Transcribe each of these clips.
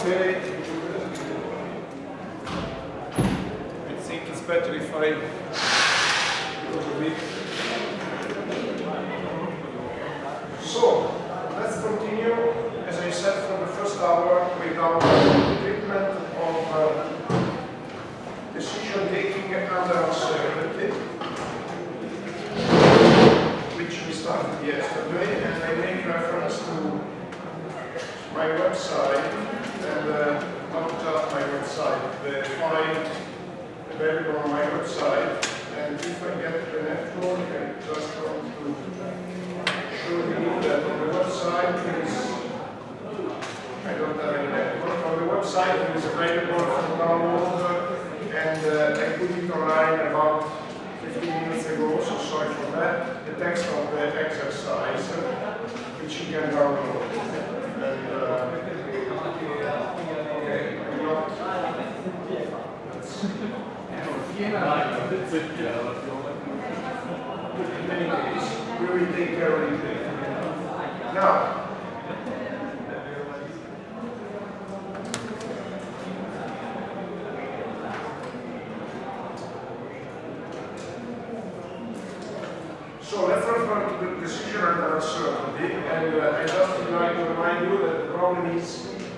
Okay. I think it's better if I go a bit. So, let's continue, as I said, for the first hour with our treatment of decision taking under uncertainty, which we started yesterday, and I make reference to my website, and not just my website, the file available on my website. And if I get the network, I just want to show you that on the website is, I don't have any network, on the website it is available for download, and I put it online about 15 minutes ago, so sorry for that, the text of the exercise, which you can download. And, okay, I'm not, in any case, we will take care of it later. Now, so let's refer to the decision under uncertainty, and I just would like to remind you that the problem is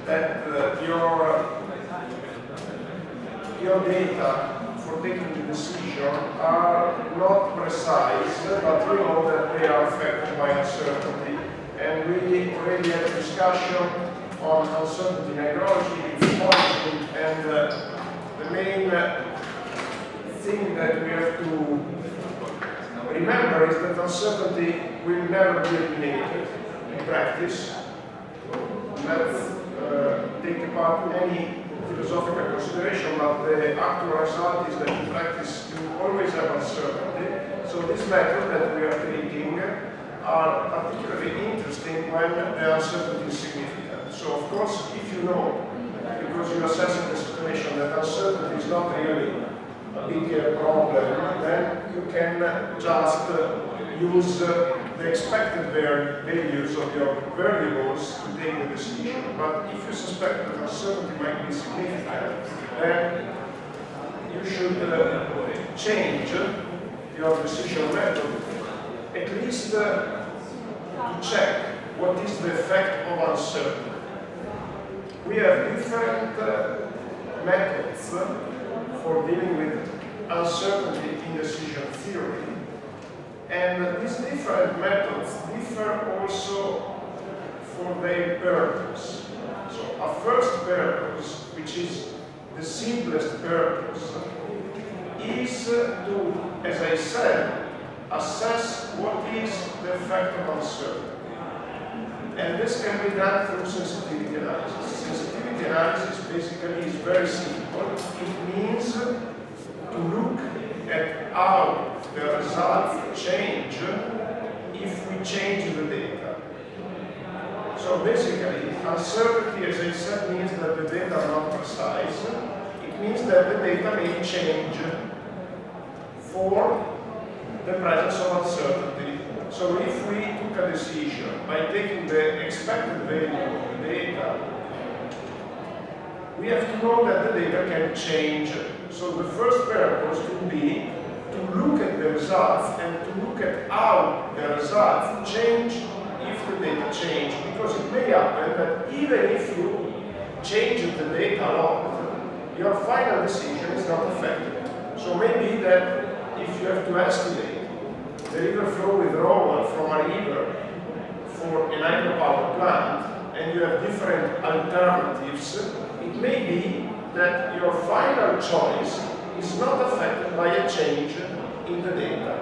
that your data for taking the decision are not precise, but we know that they are affected by uncertainty. And we already had a discussion on uncertainty in hydrology, its origin, and the main thing that we have to remember is that uncertainty will never be eliminated in practice. Let's take apart any philosophical consideration, but the actual result is that in practice you always have uncertainty. So this method that we are treating are particularly interesting when the uncertainty is significant. So of course, if you know, because you're assessing the situation, that uncertainty is not really a big problem, then you can just use the expected values of your variables to take the decision. But if you suspect that uncertainty might be significant, then you should change your decision method, at least to check what is the effect of uncertainty. We have different methods for dealing with uncertainty in decision theory. And these different methods differ also for their purpose. So a first purpose, which is the simplest purpose, is to, as I said, assess what is the effect of uncertainty. And this can be done through sensitivity analysis. Sensitivity analysis basically is very simple. It means to look at how the results change if we change the data. So basically, uncertainty, as I said, means that the data are not precise. It means that the data may change for the presence of uncertainty. So if we took a decision by taking the expected value of the data, we have to know that the data can change. So the first purpose would be to look at the results and to look at how the results change if the data change. Because it may happen that even if you change the data a lot, your final decision is not affected. So maybe that if you have to estimate the river flow withdrawal from a river for an hydropower plant, and you have different alternatives, it may be that your final choice is not affected by a change in the data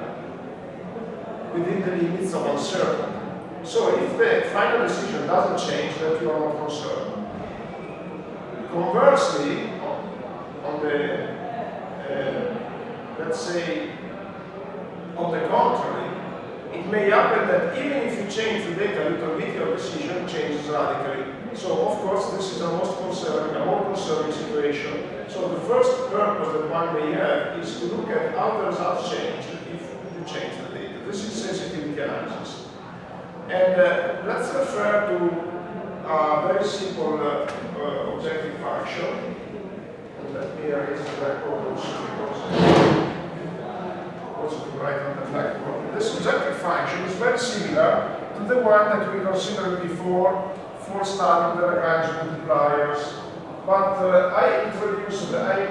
within the limits of uncertainty. So if the final decision doesn't change, then you are not concerned. Conversely, on the, let's say, on the contrary, it may happen that even if you change the data a little bit, your decision changes radically. So, of course, this is a more concerning situation. So the first purpose that one may have is to look at how the results change if you change the data. This is sensitivity analysis. And let's refer to a very simple objective function. And let me erase the blackboard also to write on the blackboard. This objective function is very similar to the one that we considered before for studying the Lagrange multipliers. But I'm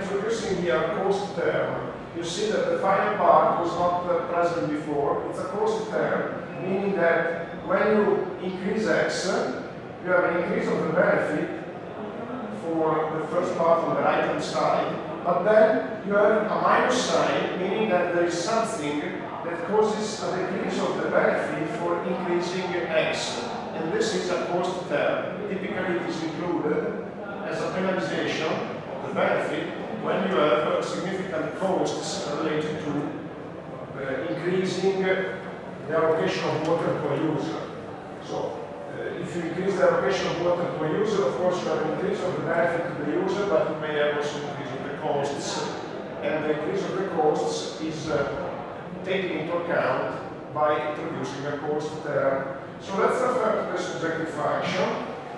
introducing here a cost term. You see that the final part was not present before. It's a cost term, meaning that when you increase x, you have an increase of the benefit for the first part on the right hand side, but then you have a minus sign, meaning that there is something that causes a decrease of the benefit for increasing x. And this is a cost term. Typically it is included as a penalization of the benefit when you have significant costs related to increasing the allocation of water per user. So if you increase the allocation of water per user, of course you have an increase of the benefit to the user, but you may have also increase of the costs. And the increase of the costs is taken into account by introducing a cost term. So let's refer to this objective function.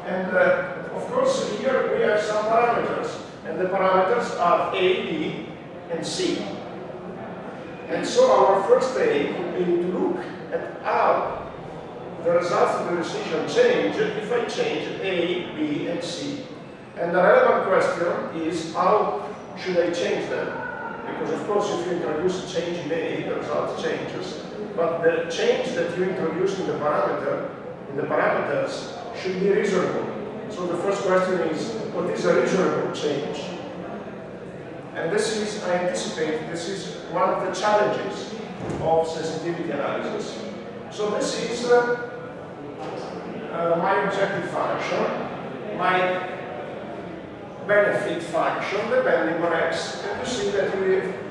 And of course here we have some parameters. And the parameters are A, B, and C. And so our first aim would be to look at how the results of the decision change if I change A, B, and C. And the relevant question is how should I change them? Because of course if you introduce a change in A, the result changes. But the change that you introduce in the parameters should be reasonable. So the first question is, what is a reasonable change? And this is, I anticipate, this is one of the challenges of sensitivity analysis. So this is my objective function, my benefit function depending on x. And you see that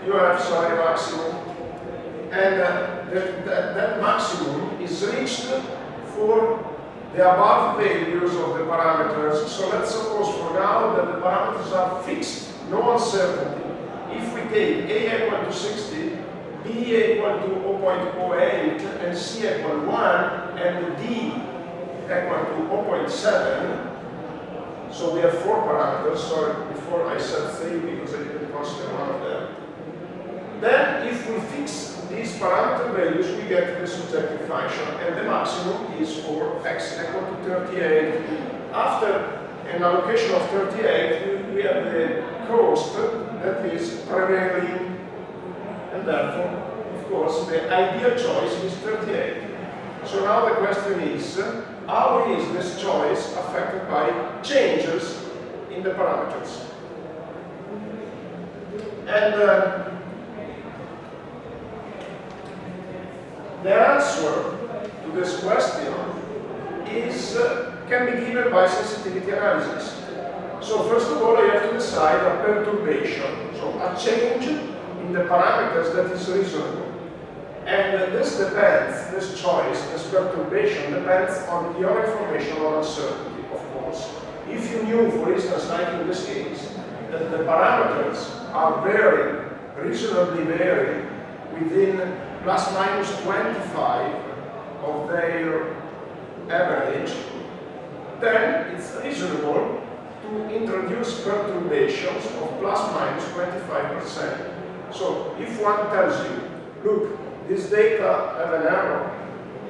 you have, sorry, maximum. And that maximum is reached for the above values of the parameters. So let's suppose for now that the parameters are fixed, no uncertainty. If we take A equal to 60, B equal to 0.08, and C equal 1, and D equal to 0.7, so we have 4 parameters. Sorry, before I said 3 because I didn't consider one of them. Then if we fix these parameter values, we get this objective function, and the maximum is for x equal to 38. After an allocation of 38, we have the cost that is prevailing, and therefore, of course, the ideal choice is 38. So now the question is, how is this choice affected by changes in the parameters? And the answer to this question is can be given by sensitivity analysis. So first of all, I have to decide a perturbation, so a change in the parameters that is reasonable. And this depends, this choice, this perturbation depends on your information or uncertainty, of course. If you knew, for instance, like in this case, that the parameters are varying, reasonably varying, within plus minus 25 of their average, then it's reasonable to introduce perturbations of plus minus 25%. So if one tells you, look, this data have an error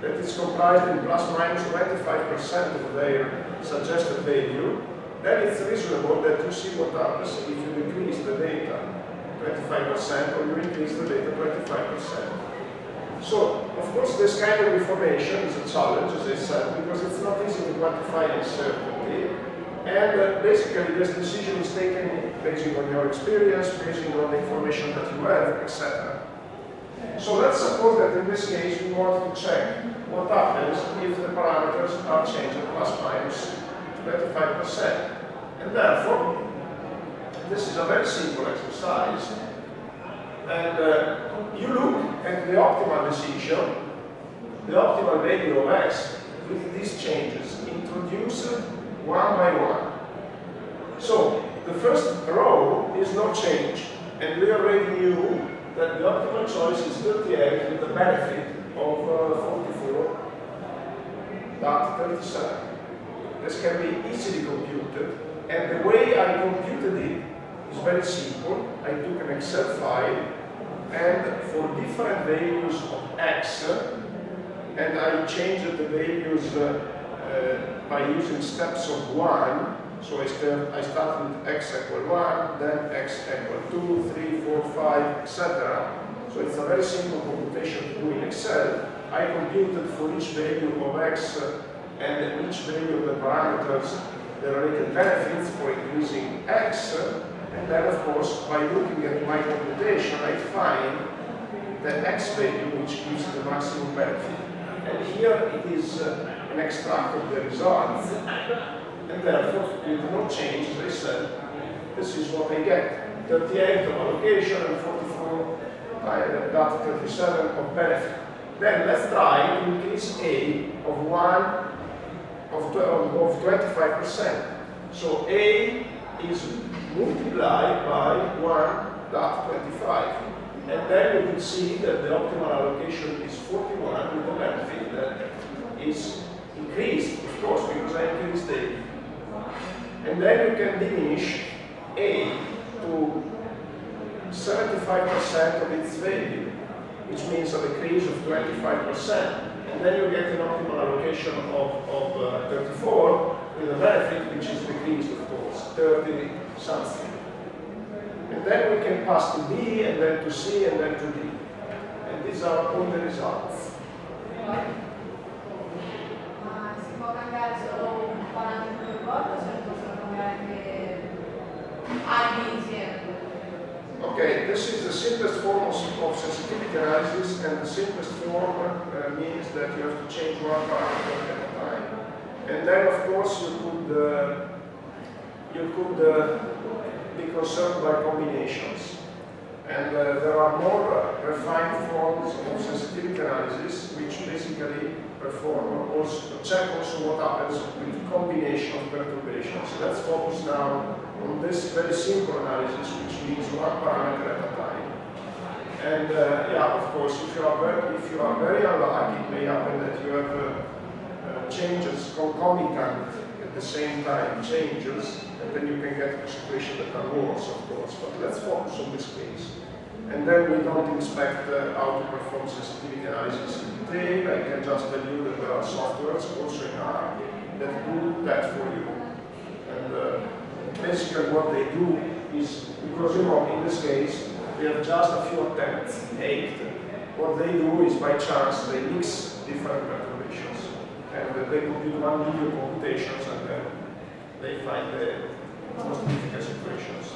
that is comprised in plus minus 25% of their suggested value, then it's reasonable that you see what happens if you decrease the data 25% or you increase the data 25%. So, of course, this kind of information is a challenge, as I said, because it's not easy to quantify uncertainty. And basically, this decision is taken based on your experience, based on the information that you have, etc. So let's suppose that in this case we want to check what happens if the parameters are changed plus minus 25%. And therefore, this is a very simple exercise. And you look at the optimal decision, the optimal value of x with these changes, introduced one by one. So the first row is no change, and we already knew that the optimal choice is 38 with the benefit of 44.37. this can be easily computed. And the way I computed it is very simple. I took an Excel file, and for different values of x, and I changed the values by using steps of 1. So I start with x equal 1, then x equal 2, 3, 4, 5, etc. So it's a very simple computation to do in Excel. I computed for each value of x and each value of the parameters the related benefits for increasing x. And then, of course, by looking at my computation, I find the x value which gives the maximum benefit. And here it is an extract of the results. And therefore, with no change, as I said, this is what I get. 38 of allocation and 44, I got 37 of benefit. Then let's try to increase A of 25%. So A is multiplied by 1.25. And then you can see that the optimal allocation is 41 with the benefit that is increased, of course, because I increased A. And then you can diminish A to 75% of its value, which means a decrease of 25%. And then you get an optimal allocation of 34 with a benefit which is decreased, of course, 30 something. And then we can pass to B, and then to C, and then to D. And these are all the results. Si può cambiare solo un parametro del corpo, se possono cambiare anche A e B insieme? Okay, this is the simplest form of sensitivity analysis, and the simplest form means that you have to change one parameter at a time. And then, of course, you could be concerned by combinations. And there are more refined forms of sensitivity analysis, which basically check also what happens with combination of perturbations. Let's focus now on this very simple analysis, which means one parameter at a time. And yeah, of course, if you are very unlucky, it may happen that you have changes concomitant at the same time, changes, and then you can get a situation that are worse, of course. But let's focus on this case. And then we don't expect how to perform sensitivity analysis in detail. I can just tell you that there are softwares also in R that do that for you. And basically what they do is, because in this case, we have just a few attempts, 8. What they do is, by chance, they mix different perturbations. And they compute one video computations, and then they find the most difficult situations.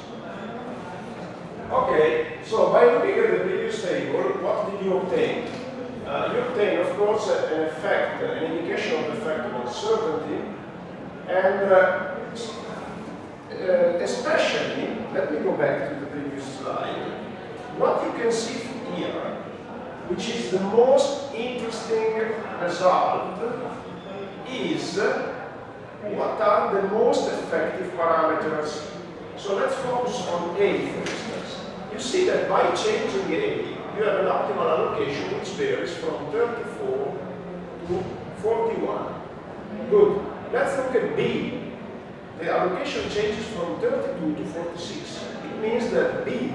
Okay, so by looking at the previous table, what did you obtain? You obtain, of course, an effect, an indication of the effect of uncertainty, and especially, let me go back to the previous slide, what you can see here, which is the most interesting result, is what are the most effective parameters. So let's focus on A, for instance. You see that by changing A, you have an optimal allocation which varies from 34 to 41. Good. Let's look at B. The allocation changes from 32 to 46. It means that B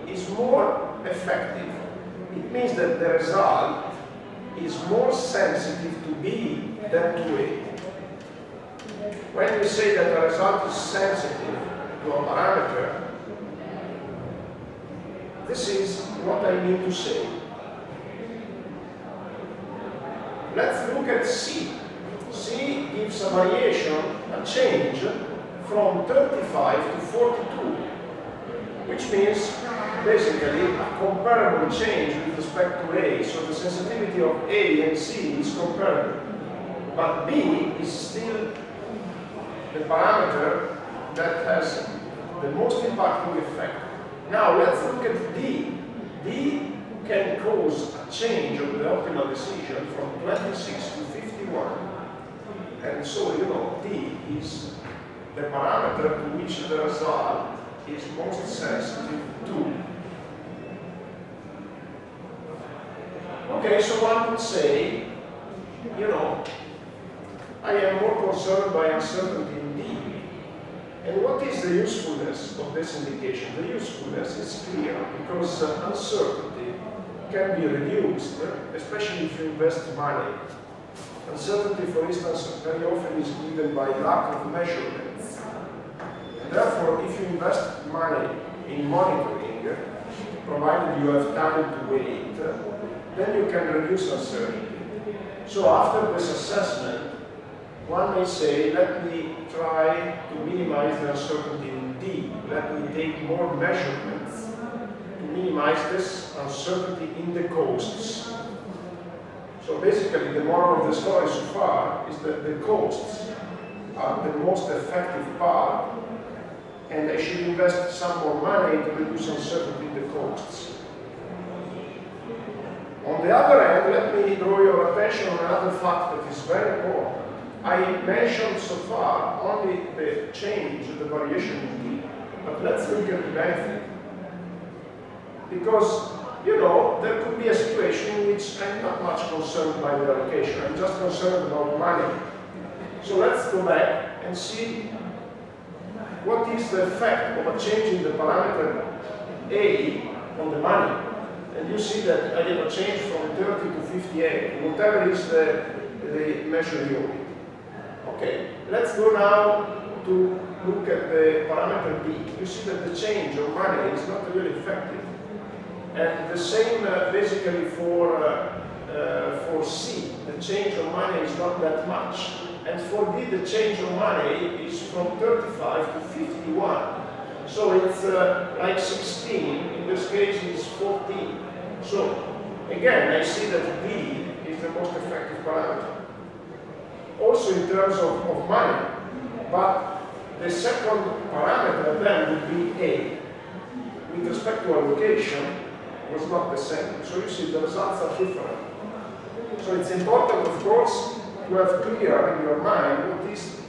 is more effective. It means that the result is more sensitive to B than to A. When we say that the result is sensitive to a parameter, this is what I mean to say. Let's look at C. C gives a variation, a change, from 35 to 42, which means basically a comparable change with respect to A. So the sensitivity of A and C is comparable. But B is still the parameter that has the most impacting effect. Now let's look at D. D can cause a change of the optimal decision from 26 to 51. And so, D is the parameter to which the result is most sensitive to. Okay, so one would say, I am more concerned by uncertainty in D. And what is the usefulness of this indication? The usefulness is clear because uncertainty can be reduced, especially if you invest money. Uncertainty, for instance, very often is given by lack of measurements. And therefore, if you invest money in monitoring, provided you have time to wait, then you can reduce uncertainty. So after this assessment, one may say, let me try to minimize the uncertainty in D. Let me take more measurements to minimize this uncertainty in the costs. So basically, the moral of the story so far is that the costs are the most effective part, and I should invest some more money to reduce uncertainty in the costs. On the other hand, let me draw your attention on another fact that is very important. I mentioned so far only the change, the variation in D, but let's look at the benefit. Because, you know, there could be a situation in which I'm not much concerned by the allocation, I'm just concerned about money. So let's go back and see what is the effect of a change in the parameter A on the money. And you see that I have a change from 30 to 58, whatever is the measure unit. Okay, let's go now to look at the parameter B. You see that the change of money is not really effective. And the same basically for C. The change of money is not that much. And for D, the change of money is from 35 to 51. So it's like 16. In this case, it's 14. So again, I see that D is the most effective parameter. Also in terms of money. But the second parameter then would be A. With respect to allocation, was not the same. So you see the results are different. So it's important, of course, to have clear in your mind what is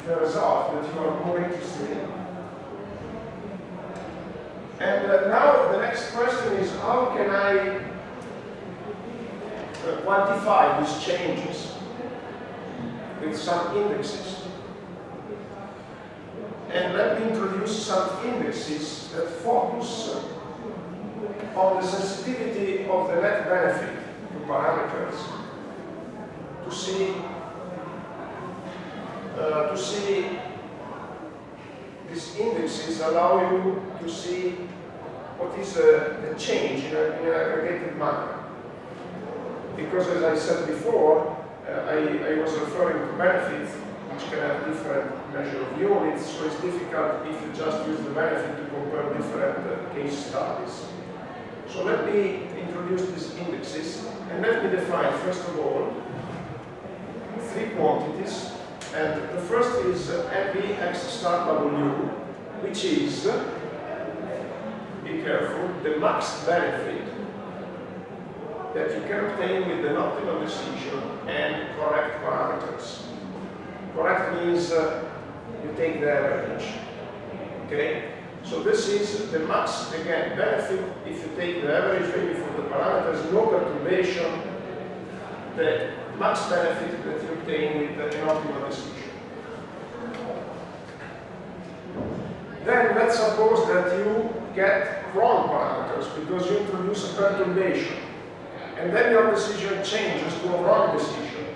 the result that you are more interested in. And now the next question is, how can I quantify these changes with some indexes? And let me introduce some indexes that focus on the sensitivity of the net benefit to parameters to see these indexes allow you to see what is the change in an aggregated manner. Because as I said before, I was referring to benefits which can have different measure of units, so it's difficult if you just use the benefit to compare different case studies. So let me introduce these indexes, and let me define, first of all, three quantities. And the first is MB x star W, which is, be careful, the max benefit that you can obtain with an optimal decision and correct parameters. Correct means you take the average. Okay? So this is the max, again, benefit if you take the average value for the parameters, no perturbation, the max benefit that you obtain with an optimal decision. Then let's suppose that you get wrong parameters because you introduce a perturbation, and then your decision changes to a wrong decision.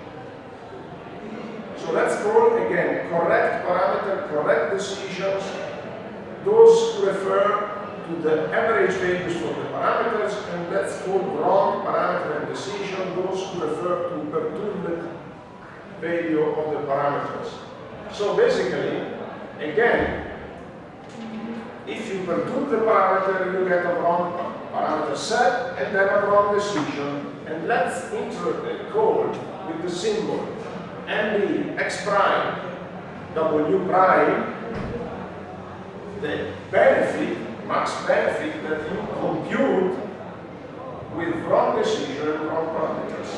So let's call again correct parameter, correct decisions, those who refer to the average values for the parameters, and let's call wrong parameter and decision those who refer to perturbed value of the parameters. So basically, again, if you perturb the parameter, you get a wrong parameter set and then a wrong decision. And let's call with the symbol MB x prime W prime the benefit, max benefit that you compute with wrong decision and wrong parameters.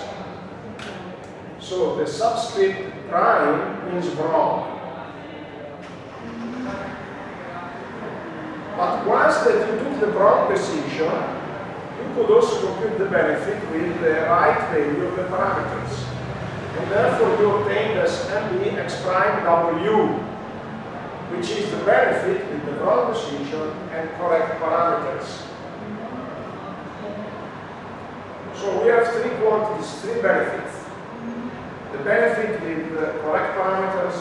So the subscript prime means wrong. But once that you took the wrong decision, you could also compute the benefit with the right value of the parameters. And therefore you obtain this MB x prime W, which is the benefit with the wrong decision and correct parameters. So we have three quantities, three benefits. The benefit with the correct parameters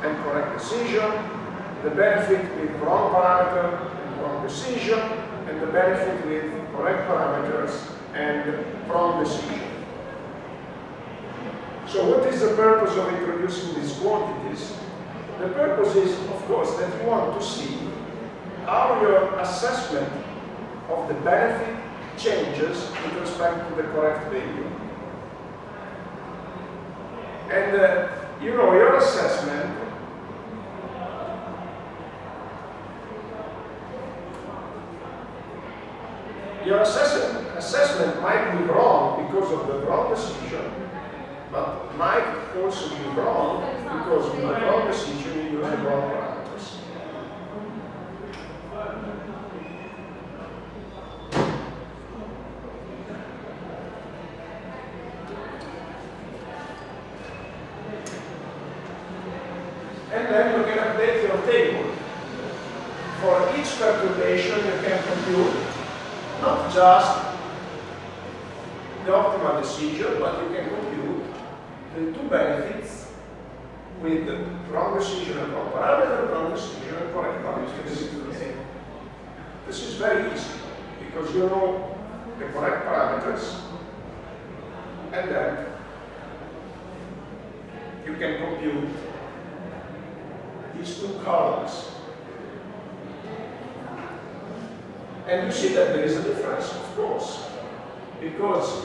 and correct decision, the benefit with wrong parameter and wrong decision, and the benefit with correct parameters and wrong decision. So what is the purpose of introducing these quantities? The purpose is, of course, that you want to see how your assessment of the benefit changes with respect to the correct value. And you know, your assessment might be wrong because of the wrong decision, but might also be wrong because of the wrong decision you use the wrong parameters. And then you can update your table. For each perturbation you can compute not just the optimal decision, but you can compute the two benefits with the wrong decision and wrong parameter, wrong decision and correct parameter. This is very easy because you know the correct parameters, and then you can compute these two columns. And you see that there is a difference, of course, because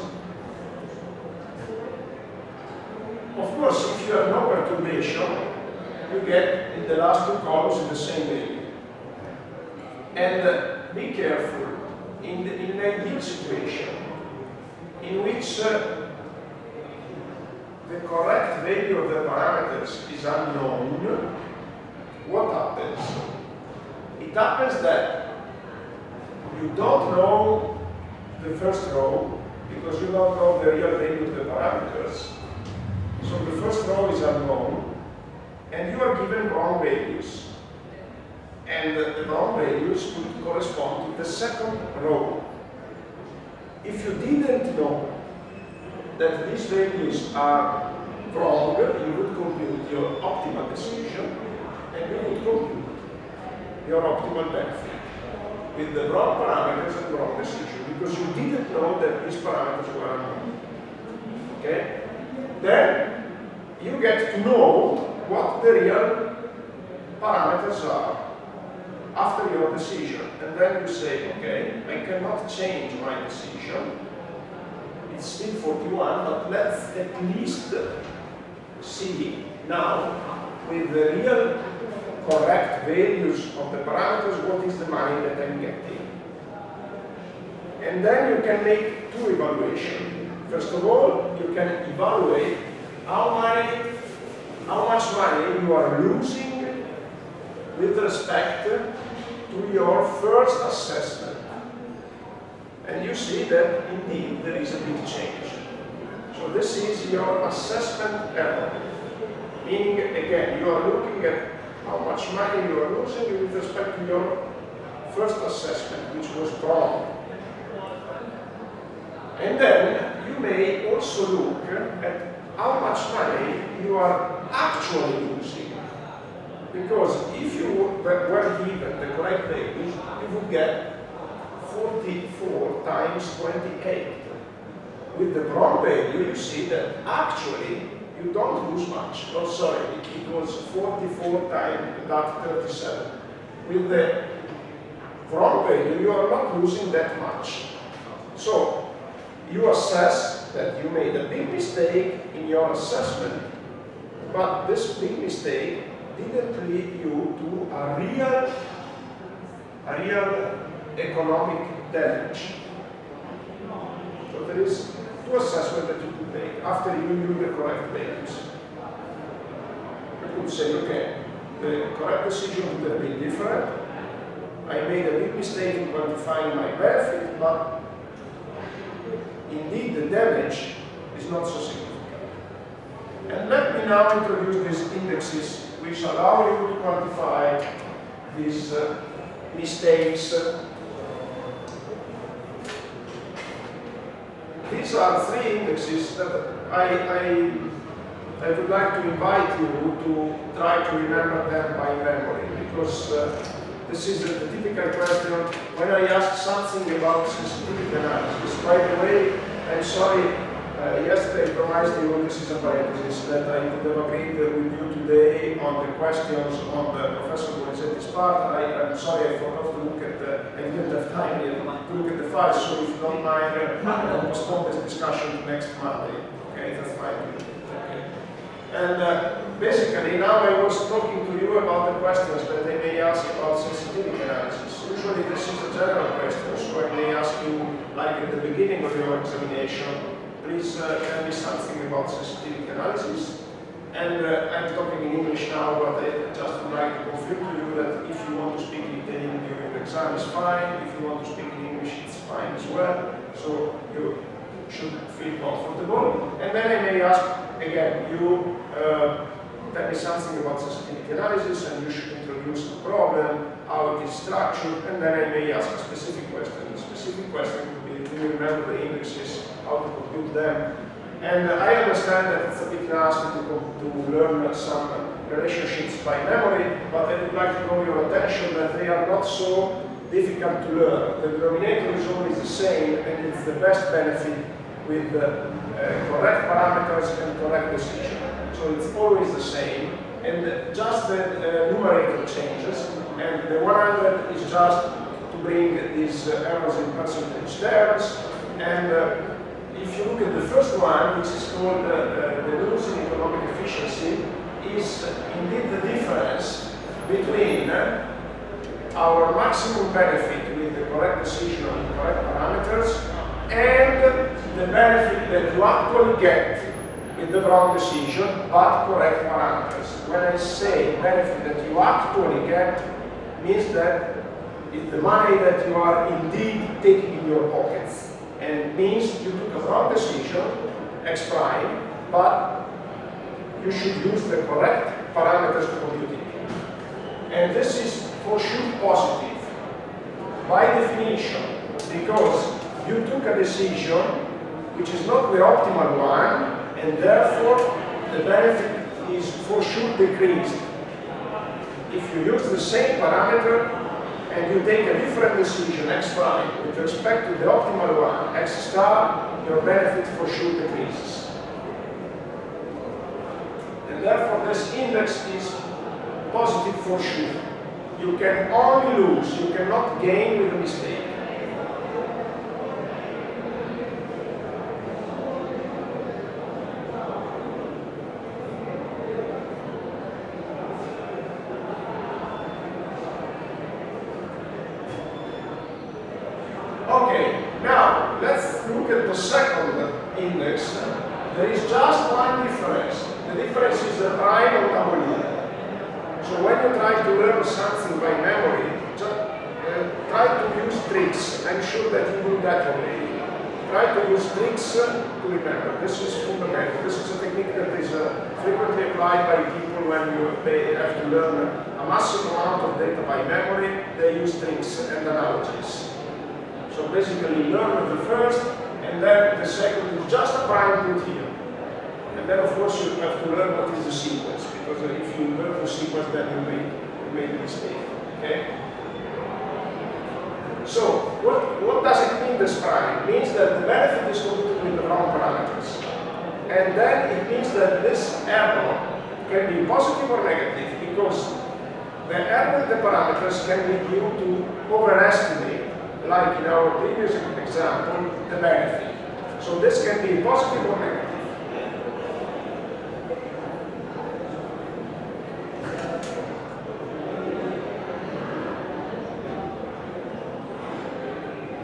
if you have no perturbation, you get in the last two columns in the same value. And be careful, in an ideal situation, in which the correct value of the parameters is unknown, what happens? It happens that you don't know the first row because you don't know the real value of the parameters. So the first row is unknown, and you are given wrong values. And the wrong values would correspond to the second row. If you didn't know that these values are wrong, you would compute your optimal decision, and you would compute your optimal benefit with the wrong parameters and wrong decision, because you didn't know that these parameters were unknown. Okay? Then you get to know what the real parameters are after your decision. And then you say, okay, I cannot change my decision. It's still 41, but let's at least see now with the real correct values of the parameters, what is the money that I'm getting. And then you can make two evaluations. First of all, you can evaluate how much money you are losing with respect to your first assessment. And you see that indeed there is a big change. So this is your assessment error. Meaning, again, you are looking at how much money you are losing with respect to your first assessment, which was wrong. And then you may also look at how much money you are actually losing. Because if you were given the correct values, you would get 44 times 28. With the wrong value, you see that actually you don't lose much. Oh, sorry, it was 44 times that 37. With the wrong value, you are not losing that much. So you assess that you made a big mistake in your assessment, but this big mistake didn't lead you to a real economic damage. So there is two assessments that you could make after you knew the correct values. You could say, okay, the correct decision would have been different. I made a big mistake in quantifying my benefit, but indeed the damage is not so significant. And let me now introduce these indexes which allow you to quantify these mistakes. These are three indexes that I would like to invite you to try to remember them by memory, because this is a typical question when I ask something about sensitivity analysis. By the way, I'm sorry, yesterday I promised you, this is a parenthesis, that I would have agreed with you today on the questions on the Professor Donizetti's part. I'm sorry, I forgot to look at I didn't have time yet to look at the files, so if you don't mind, I'll postpone this discussion to next Monday. Okay, that's fine. Okay. And basically, now I was talking to you about the questions that they may ask about sensitivity analysis. Usually this is a general question, so I may ask you, like at the beginning of your examination, please tell me something about sensitivity analysis. And I'm talking in English now, but I just would like to confirm to you that if you want to speak in Italian during the exam, it's fine. If you want to speak in English, it's fine as well. So you should feel comfortable. And then I may ask, again, you tell me something about sensitivity analysis, and you should introduce the problem, how it is structured, and then I may ask a specific question. The specific question would be, do you remember the indexes, how to compute them? And I understand that it's a bit nasty to learn some relationships by memory, but I would like to draw your attention that they are not so difficult to learn. The denominator is always the same, and it's the best benefit with correct parameters and correct decision. So it's always the same, and just the numerator changes, and the 100 is just to bring these errors in percentage terms, and if you look at the first one, which is called the loss in economic efficiency, is indeed the difference between our maximum benefit with the correct decision on the correct parameters and the benefit that you actually get with the wrong decision but correct parameters. When I say benefit that you actually get, means that it's the money that you are indeed taking in your pockets. And means you took a wrong decision, X prime, but you should use the correct parameters to compute it. And this is for sure positive, by definition, because you took a decision which is not the optimal one, and therefore the benefit is for sure decreased. If you use the same parameter, and you take a different decision, X prime, with respect to the optimal one, X star, your benefit for sure decreases. And therefore this index is positive for sure. You can only lose, you cannot gain with a mistake. Okay, now let's look at the second index. There is just one difference. The difference is the prime and double E. So when you try to learn something by memory, just try to use tricks. I'm sure that you will get already. Try to use tricks to remember. This is fundamental. This is a technique that is frequently applied by people when they have to learn a massive amount of data by memory. They use tricks and analogies. So basically learn the first, and then the second is just a prime put here. And then of course you have to learn what is the sequence, because if you learn the sequence then you made a mistake. Okay? So what does it mean, this prime? It means that the benefit is computed with the wrong parameters. And then it means that this error can be positive or negative, because the error in the parameters can be due to overestimate, like in our previous example, the benefit. So this can be positive or negative.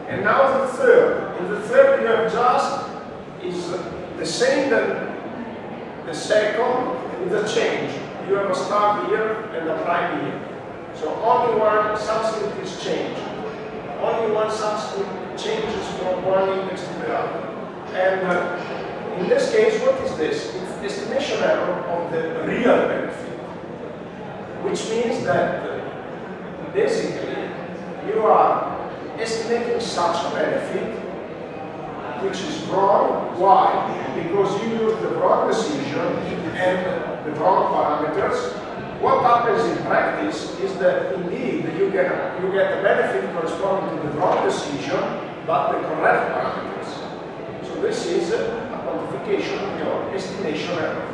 And now the third. In the third you have just is the same than the second with a change. You have a star here and a prime here. So only one subscript is changed. Only one subscript changes from one index to the other. And In this case, what is this? It's estimation error of the real benefit, which means that basically you are estimating such a benefit which is wrong. Why? Because you use the wrong decision and the wrong parameters. What happens in practice is that indeed you get a benefit corresponding to the wrong decision, but the correct parameters. So this is a quantification of your estimation error.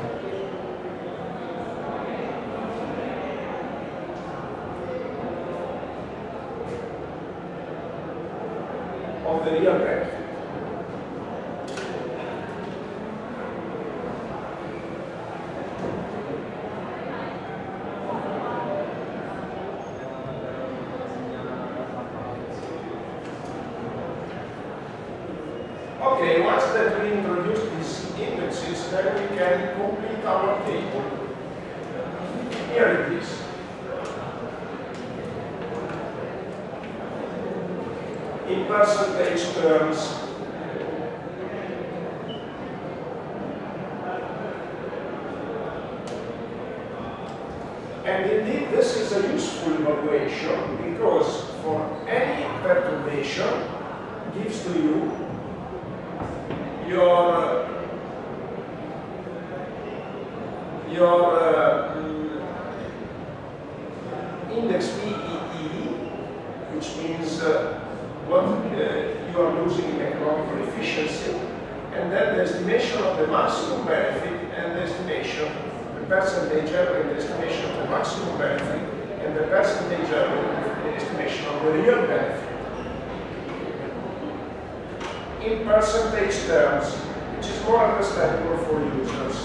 Of the real benefit. Okay, once that we introduce these indexes, then we can complete our table. Here it is. In percentage terms, and indeed this is a useful evaluation because for any perturbation gives to you your index PEE, which means what you are losing in economical efficiency, and then the estimation of the maximum benefit and the estimation, the percentage error in the estimation of the maximum benefit and the percentage error in the estimation of the real benefit. In percentage terms, which is more understandable for users.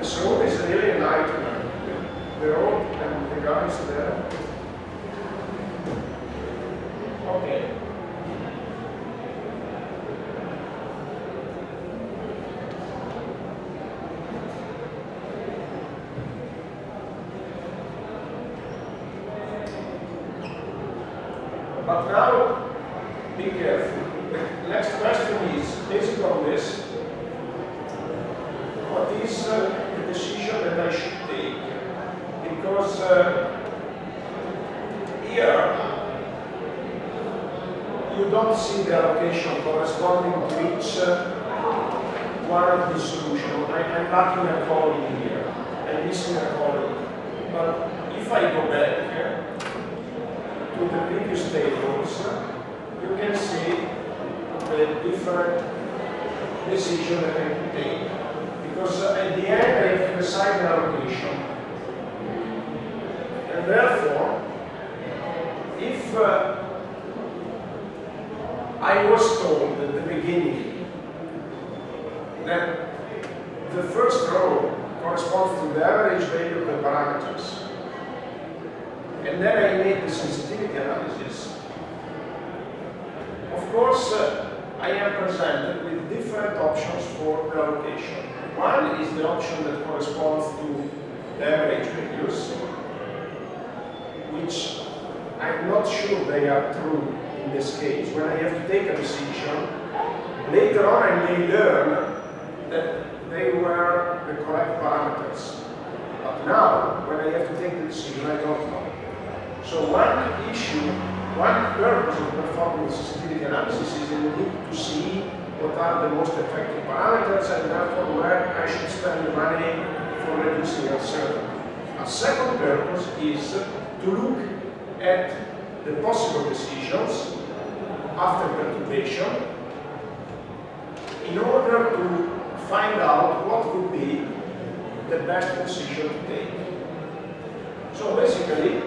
The road is really a nightmare. The road and the guys there. Okay. But now, be careful. The next question is, based on this, what is the decision that I should take? Because here, you don't see the allocation corresponding to each one of the solutions. I'm lacking a column here. I'm missing a column. But if I go back here, to the previous tables, you can see the different decisions that I can take. Because at the end, I have to decide an allocation. And therefore, if I was told at the beginning that the first row corresponds to the average value of the parameters, and then I made the sensitivity analysis. Of course, I am presented with different options for the allocation. One is the option that corresponds to the average values, which I'm not sure they are true in this case. When I have to take a decision, later on I may learn that they were the correct parameters. But now, when I have to take the decision, I don't know. So one purpose of performing sensitivity analysis is indeed to see what are the most effective parameters and therefore where I should spend the money for reducing uncertainty. A second purpose is to look at the possible decisions after perturbation in order to find out what would be the best decision to take. So basically,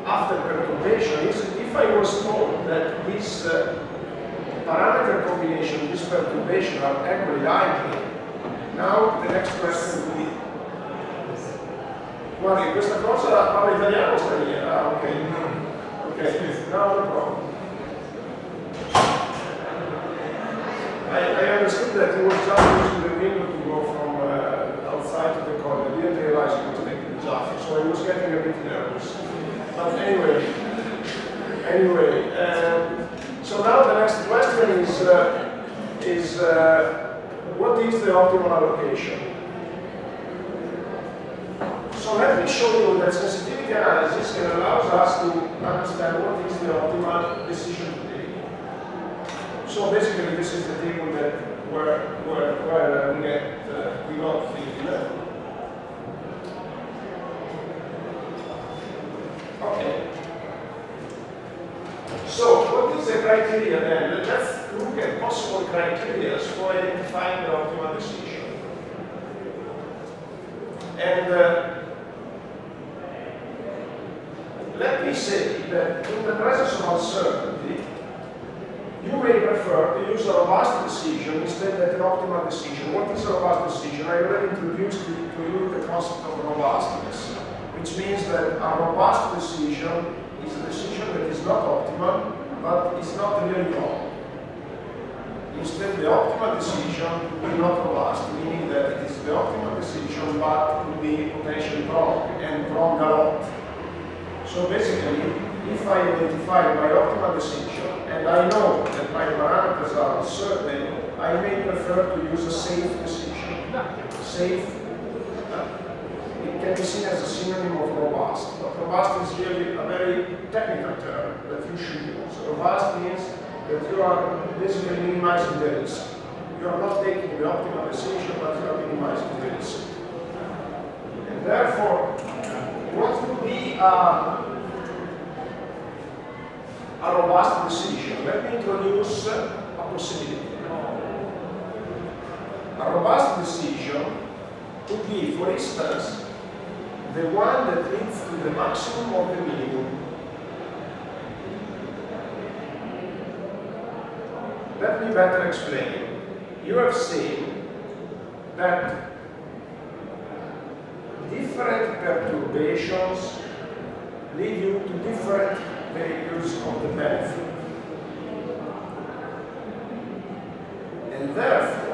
after perturbation is if I was told that this parameter combination, this perturbation are equally likely, now the next question would be guardi, questa cosa parla italiano o straniera? Ah, ok. Ok, no problem. I understood that he was just using the window to go from outside to the corner. I didn't realize he was taking the Jaffa, so I was getting a bit nervous. But anyway, the optimal allocation? So let me show you that sensitivity analysis can allow us to understand what is the optimal decision to take. So basically, this is the table that where we got filled. Okay. So what is the criteria then? Let's look at possible criteria for identifying the optimal decision. And let me say that in the presence of uncertainty, you may prefer to use a robust decision instead of an optimal decision. What is a robust decision? I already introduced to you the concept of robustness, which means that a robust decision is a decision that is not optimal, but is not really wrong. Instead, the optimal decision will be not robust, meaning that it is the optimal decision, but will be potentially wrong, and wrong a lot. So basically, if I identify my optimal decision, and I know that my parameters are uncertain, I may prefer to use a safe decision. Safe, it can be seen as a synonym of robust, but robust is really a very technical term that you should use. Robust means that you are basically minimizing the risk. You are not taking the optimal decision, but you are minimizing the risk. And therefore, what would be a robust decision? Let me introduce a possibility. A robust decision could be, for instance, the one that leads to the maximum of the minimum. Let me better explain. You have seen that different perturbations lead you to different values of the benefit. And therefore,